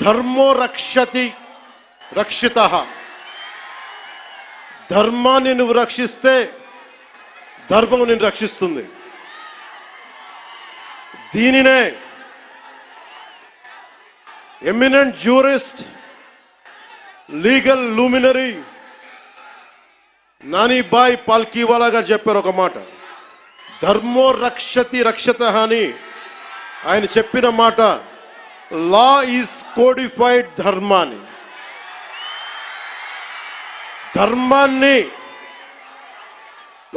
ధర్మో రక్షతి రక్షితః. ధర్మాన్ని నువ్వు రక్షిస్తే ధర్మం నిన్ను రక్షిస్తుంది. దీనినే eminent jurist, legal luminary Nanibhai Palkhivala గారు చెప్పారు ఒక మాట. ధర్మో రక్షతి రక్షతః అని ఆయన చెప్పిన మాట. లా ఈజ్ కోడిఫైడ్ ధర్మాన్ని. ధర్మాన్ని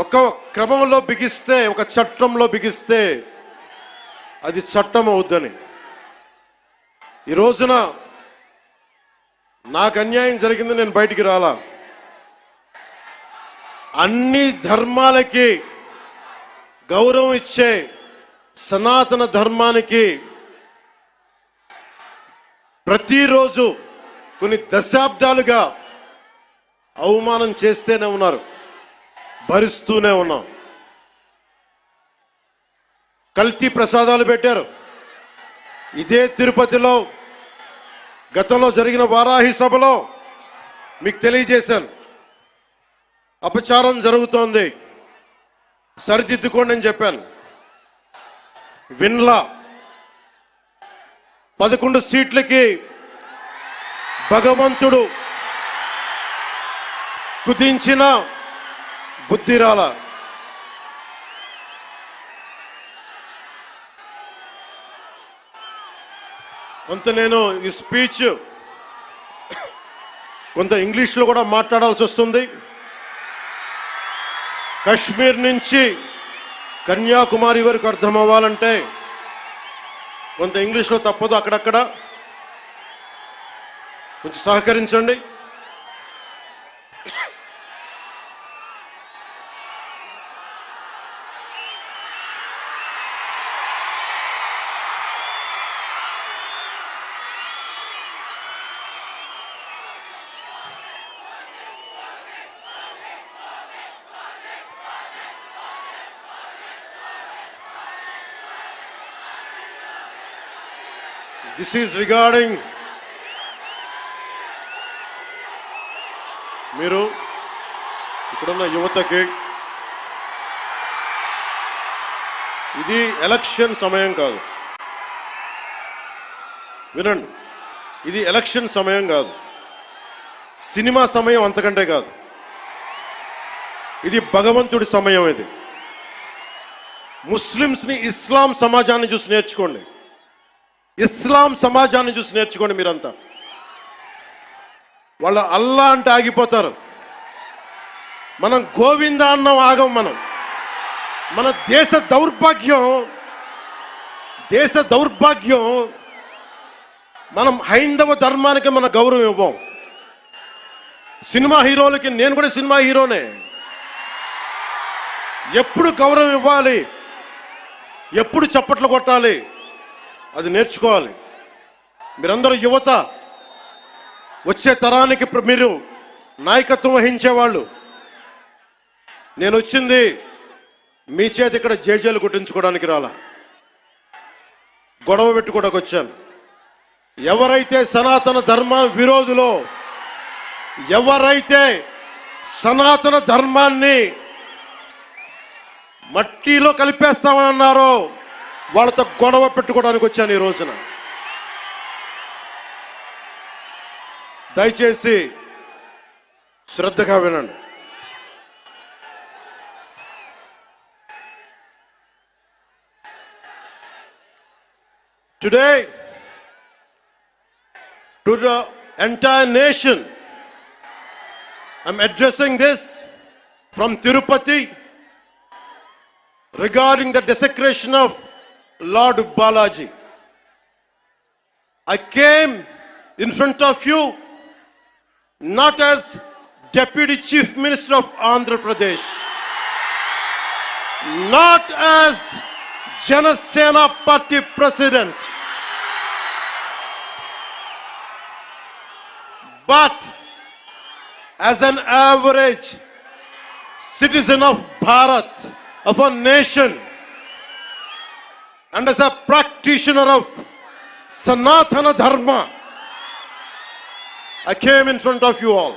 ఒక క్రమంలో బిగిస్తే, ఒక చట్టంలో బిగిస్తే అది చట్టం అవుద్దని. ఈ రోజున నాకు అన్యాయం జరిగింది, నేను బయటికి రాలా. అన్ని ధర్మాలకి గౌరవం ఇచ్చే సనాతన ధర్మానికి ప్రతిరోజు కొన్ని దశాబ్దాలుగా అవమానం చేస్తూనే ఉన్నారు, భరిస్తూనే ఉన్నాం. కల్తీ ప్రసాదాలు పెట్టారు. ఇదే తిరుపతిలో గతంలో జరిగిన వారాహి సభలో మీకు తెలియజేశాను, అపచారం జరుగుతోంది, సరిదిద్దుకోండి అని చెప్పాను. విన్లా 11 సీట్లకి భగవంతుడు కుదించిన బుద్ధిరాల. కొంత నేను ఈ స్పీచ్ కొంత ఇంగ్లీష్లో కూడా మాట్లాడాల్సి వస్తుంది. కశ్మీర్ నుంచి కన్యాకుమారి వరకు అర్థం అవ్వాలంటే కొంత ఇంగ్లీష్లో తప్పదు, అక్కడక్కడ కొంచెం సహకరించండి. This is regarding మీరు ఇక్కడున్న యువతకి, ఇది ఎలక్షన్ సమయం కాదు. వినండి, ఇది ఎలక్షన్ సమయం కాదు, సినిమా సమయం అంతకంటే కాదు. ఇది భగవంతుడి సమయం. ఇది ముస్లిమ్స్ని, ఇస్లాం సమాజాన్ని చూసి నేర్చుకోండి. ఇస్లాం సమాజాన్ని చూసి నేర్చుకోండి. మీరంతా వాళ్ళ అల్లా అంటే ఆగిపోతారు, మనం గోవింద అన్నం ఆగం. మన దేశ దౌర్భాగ్యం మనం హైందవ ధర్మానికి మన గౌరవం ఇవ్వం. సినిమా హీరోలకి, నేను కూడా సినిమా హీరోనే, ఎప్పుడు గౌరవం ఇవ్వాలి, ఎప్పుడు చప్పట్లు కొట్టాలి, అది నేర్చుకోవాలి. మీరందరూ యువత, వచ్చే తరానికి మీరు నాయకత్వం వహించేవాళ్ళు. నేను వచ్చింది మీ చేతి ఇక్కడ జేజేలు కొట్టించుకోవడానికి రాలా, గొడవ పెట్టుకోవడానికి వచ్చాను. ఎవరైతే సనాతన ధర్మ విరోధులో, ఎవరైతే సనాతన ధర్మాన్ని మట్టిలో కలిపేస్తామని అన్నారో వాళ్ళతో గొడవ పెట్టుకోవడానికి వచ్చాను ఈ రోజున. దయచేసి శ్రద్ధగా వినండి. Today, to the entire nation, I'm addressing this from Tirupati regarding the desecration of Lord Balaji. I came in front of you not as Deputy Chief Minister of Andhra Pradesh, not as Janasena Party President, but as an average citizen of Bharat, of a nation, and as a practitioner of Sanatana Dharma, I came in front of you all